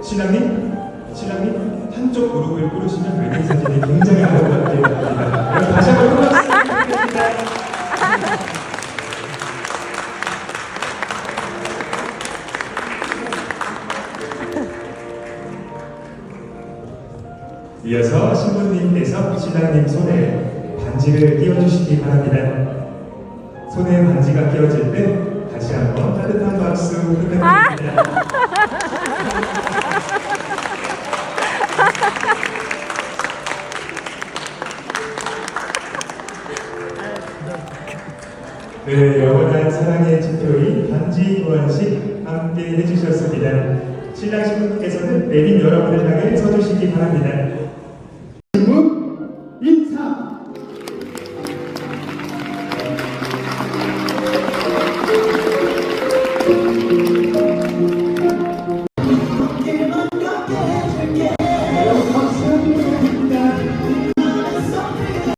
신랑님 한쪽 무릎을 꿇으시면 웨딩 사진이 굉장히 아름답게 나옵니다. 다시 한번 고맙습니다. 이어서 신부님께서 신랑님 손에 반지를 끼워주시기 바랍니다. 손에 반지가 끼워질 때 다시 한번 따뜻한 박수 부탁드립니다. 네, 영원한 사랑의 지표인 반지 교환식 함께 해주셨습니다. 신랑 신부께서는 내린 여러분을 향해 서주시기 바랍니다.